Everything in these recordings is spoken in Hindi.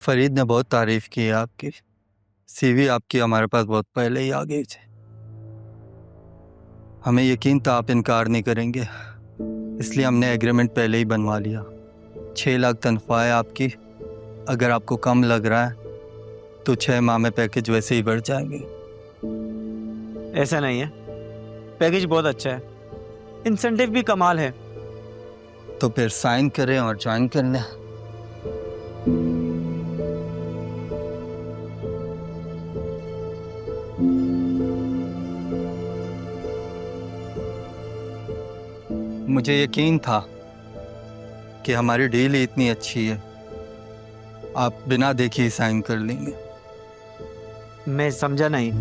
फरीद ने बहुत तारीफ की है आपकी। सीवी आपकी हमारे पास बहुत पहले ही आ गई थी। हमें यकीन था आप इनकार नहीं करेंगे, इसलिए हमने एग्रीमेंट पहले ही बनवा लिया। 6 लाख तनख्वाह है आपकी। अगर आपको कम लग रहा है तो 6 माह में पैकेज वैसे ही बढ़ जाएंगे। ऐसा नहीं है, पैकेज बहुत अच्छा है, इंसेंटिव भी कमाल है। तो फिर साइन करें और ज्वाइन कर लें। मुझे यकीन था कि हमारी डील ही इतनी अच्छी है, आप बिना देखे ही साइन कर लेंगे। मैं समझा नहीं,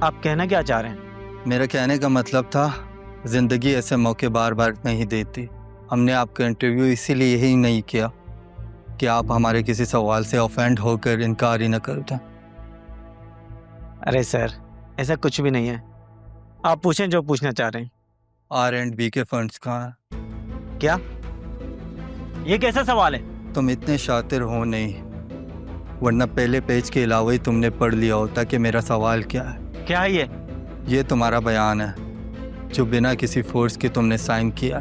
आप कहना क्या चाह रहे हैं? मेरा कहने का मतलब था, ज़िंदगी ऐसे मौके बार बार नहीं देती। हमने आपका इंटरव्यू इसीलिए ही नहीं किया कि आप हमारे किसी सवाल से ऑफेंड होकर इनकार ही न कर दें। अरे सर, ऐसा कुछ भी नहीं है, आप पूछें जो पूछना चाह रहे हैं। R&B के फंड्स कहाँ हैं? क्या? ये कैसा सवाल है? तुम इतने शातिर हो नहीं, वरना पहले पेज के अलावा ही तुमने पढ़ लिया होता कि मेरा सवाल क्या है। क्या है ये तुम्हारा बयान है जो बिना किसी फोर्स के तुमने साइन किया।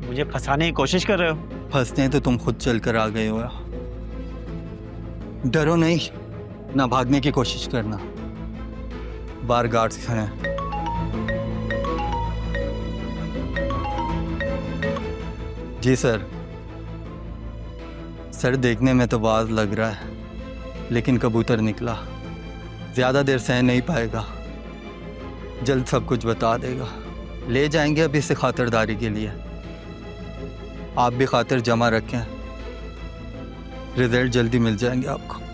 मुझे फंसाने की कोशिश कर रहे हो? फंसने तो तुम खुद चल कर आ गए हो। डरो नहीं, ना भागने की कोशिश करना। बार गार्ड्स हैं। जी सर। सर, देखने में तो बाज लग रहा है, लेकिन कबूतर निकला। ज़्यादा देर सह नहीं पाएगा, जल्द सब कुछ बता देगा। ले जाएंगे अभी से खातिरदारी के लिए। आप भी खातिर जमा रखें, रिजल्ट जल्दी मिल जाएंगे आपको।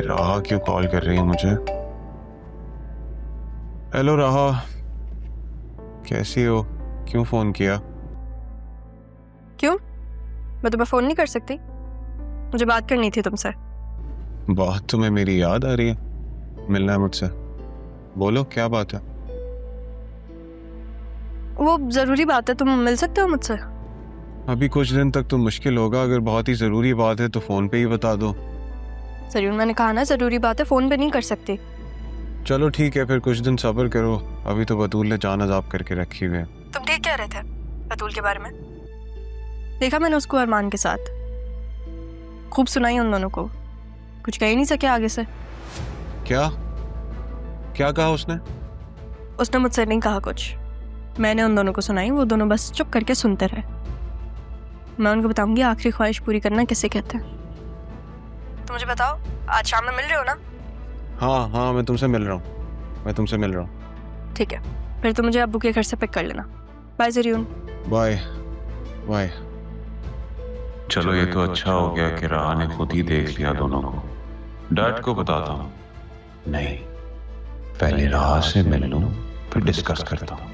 राहा क्यों कॉल कर रही है मुझे? हेलो राहा, कैसी हो? क्यों फोन किया? क्यों? मैं तुम्हें फोन नहीं कर सकती? मुझे बात करनी थी तुमसे। बात तुम्हें मेरी याद आ रही है? मिलना है मुझसे? बोलो क्या बात है? वो जरूरी बात है, तुम मिल सकते हो मुझसे? अभी कुछ दिन तक तो मुश्किल होगा। अगर बहुत ही जरूरी बात है तो फोन पे ही बता दो। सरियुन, मैंने कहा ना जरूरी बात है, फोन पे नहीं कर सकती। चलो ठीक है, फिर कुछ दिन सब्र करो। अभी तो बतूल ने जान अजाब करके रखी हुई है। तुम ठीक कह रहे थे बतूल के बारे में? देखा मैंने उसको अरमान के साथ, खूब सुनाई उन दोनों को, कुछ कह ही नहीं सके आगे से। क्या क्या कहा उसने? उसने मुझसे नहीं कहा कुछ, मैंने उन दोनों को सुनाई। वो दोनों बस चुप करके सुनते रहे। मैं उनको बताऊंगी आखिरी ख्वाहिश पूरी करना किसे कहते हैं। तो मुझे बताओ, आज शाम में मिल रहे हो ना? हाँ, मैं तुमसे मिल रहा हूँ। ठीक है, फिर तो मुझे अब्बू के घर से पिक कर लेना। बाय जरियून। Bye bye. चलो ये तो अच्छा हो गया कि राह ने खुद ही देख लिया दोनों को। डैड को बताता हूँ। नहीं, पहले राह से मिल लूं, फिर डिस्कस करता हूँ।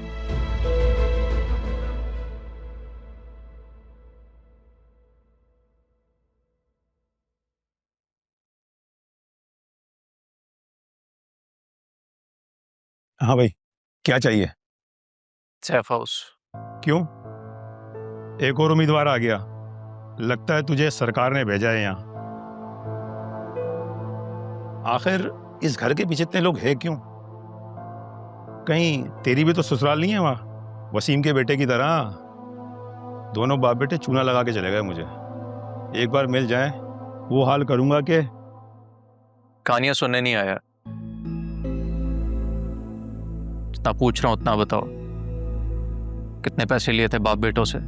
हाँ भाई, क्या चाहिए? सैफ हाउस। क्यों? एक और उम्मीदवार आ गया। लगता है तुझे सरकार ने भेजा है यहाँ। आखिर इस घर के पीछे इतने लोग हैं क्यों? कहीं तेरी भी तो ससुराल नहीं है वहाँ, वसीम के बेटे की तरह? दोनों बाप बेटे चूना लगा के चले गए मुझे। एक बार मिल जाए, वो हाल करूंगा कि कहानियां सुनने नहीं आया। जितना पूछ रहा हूं उतना बताओ, कितने पैसे लिए थे बाप बेटों से?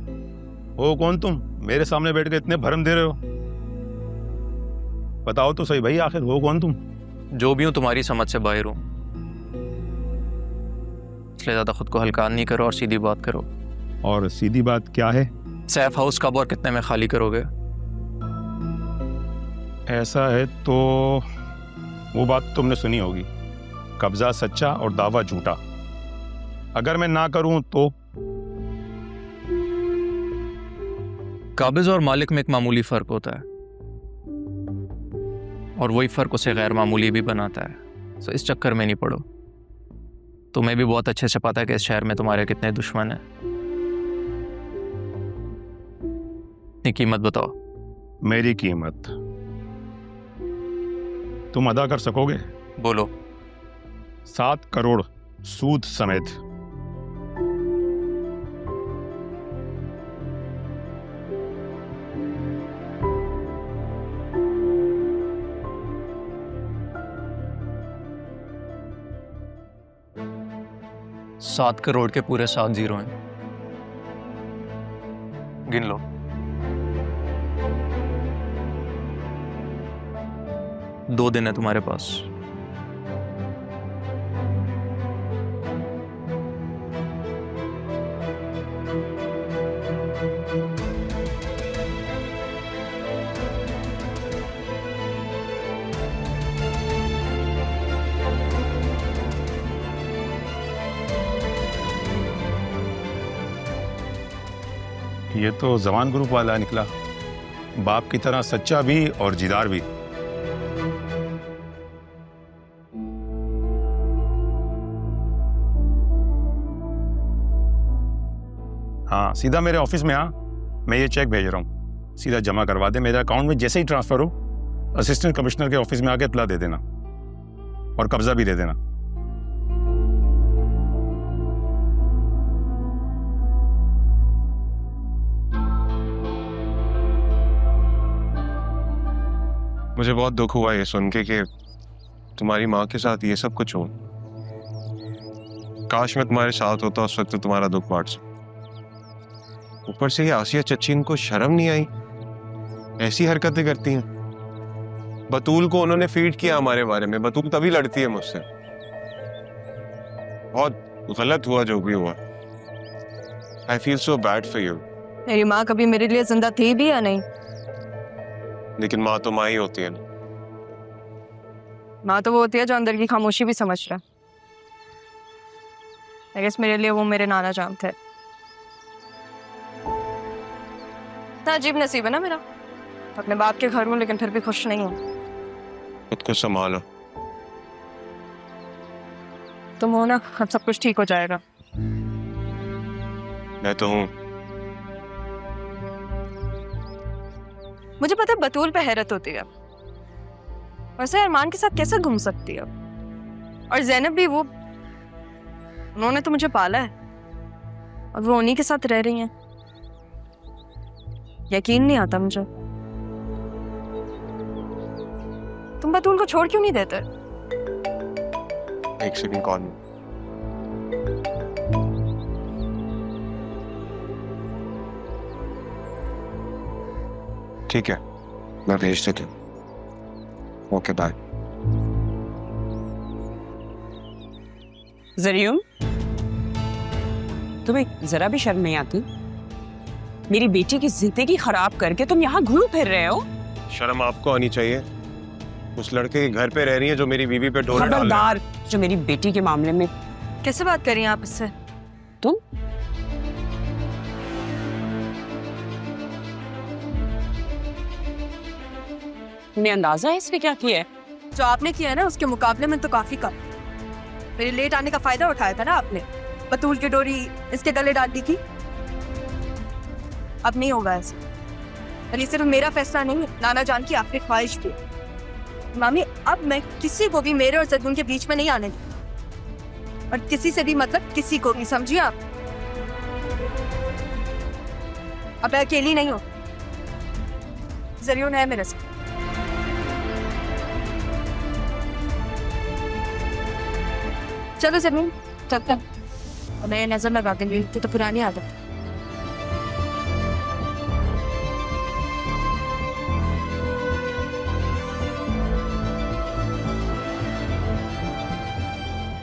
हो कौन तुम? मेरे सामने बैठ के इतने भरम दे रहे हो? बताओ तो सही भाई, आखिर हो कौन तुम? जो भी हूं तुम्हारी समझ से बाहर हूं, इसलिए ज्यादा खुद को हल्का नहीं करो और सीधी बात करो। और सीधी बात क्या है? सैफ हाउस कब और कितने में खाली करोगे? ऐसा है तो वो बात तुमने सुनी होगी, कब्जा सच्चा और दावा झूठा। अगर मैं ना करूं तो काबिज और मालिक में एक मामूली फ़र्क होता है, और वही फ़र्क उसे गैर मामूली भी बनाता है। तो इस चक्कर में नहीं पड़ो। तुम्हें भी बहुत अच्छे से पता है कि इस शहर में तुम्हारे कितने दुश्मन हैं। अपनी कीमत बताओ। मेरी कीमत तुम अदा कर सकोगे? बोलो। 7 करोड़ सूद समेत। सात करोड़ के पूरे 7 जीरो हैं। गिन लो। दो दिन है तुम्हारे पास। ये तो जवान ग्रुप वाला निकला, बाप की तरह सच्चा भी और जिदार भी। हाँ, सीधा मेरे ऑफिस में आ, मैं ये चेक भेज रहा हूँ, सीधा जमा करवा दे मेरे अकाउंट में। जैसे ही ट्रांसफर हो, असिस्टेंट कमिश्नर के ऑफिस में आके इत्तला दे देना और कब्जा भी दे देना। मुझे बहुत दुख हुआ ये सुन के कि तुम्हारी माँ के साथ ये सब कुछ हो। काश मैं तुम्हारे साथ होता, उस वक्त तुम्हारा दुख बांट सकता। ऊपर से ये आसिया चच्ची, इनको शर्म नहीं आई, ऐसी हरकतें करती हैं। बतूल को उन्होंने फीड किया हमारे बारे में, बतूल तभी लड़ती है मुझसे। बहुत गलत हुआ जो भी हुआ। I feel so bad for you. मेरी माँ कभी मेरे लिए जिंदा थी भी या नहीं? लेकिन माँ तो माँ ही होती है ना। माँ तो वो होती है जो अंदर की खामोशी भी समझ रहा है। I guess मेरे लिए वो मेरे नाना जान थे। इतना अजीब नसीब है ना मेरा, अपने बाप के घर हूँ लेकिन फिर भी खुश नहीं हूँ। खुद को संभालो। तुम हो ना, अब सब कुछ ठीक हो जाएगा। मैं तो हूँ। मुझे पता है बतूल पे हैरत होती है, वैसे अरमान के साथ कैसे घूम सकती है? और ज़ैनब भी, वो उन्होंने तो मुझे पाला है और वो उन्हीं के साथ रह रही हैं। यकीन नहीं आता मुझे। तुम बतूल को छोड़ क्यों नहीं देते? एक सेकंड कॉल में। ठीक है, मैं भेज देती हूँ। Okay bye. ज़रियुम, तुम्हें जरा भी शर्म नहीं आती? मेरी बेटी की जिंदगी खराब करके तुम यहाँ घूम फिर रहे हो। शर्म आपको आनी चाहिए। उस लड़के के घर पे रह रही है जो मेरी बीवी पे डोरे डाल रहा है। खबरदार, जो मेरी बेटी के मामले में। कैसे बात कर रही हैं आप इससे? तुम तुम्हें अंदाजा है इसने क्या किया है? जो आपने किया है ना, उसके मुकाबले में तो काफी कम। मेरे लेट आने का फायदा उठाया था ना आपने, बतूल की डोरी इसके गले डाल दी थी। अब नहीं होगा ऐसा। और ये सिर्फ मेरा फैसला नहीं है, नाना जान की आपकी ख्वाहिश भी। मामी, अब मैं किसी को भी मेरे और जदून के बीच में नहीं आने दूँ, और किसी से भी मतलब किसी को भी, समझिए आप? अब मैं अकेली नहीं हूँ, ज़रियुन है मेरे साथ। चलो ज़मीन, चलते हैं। मैं नजर लगा के तो पुरानी आदत।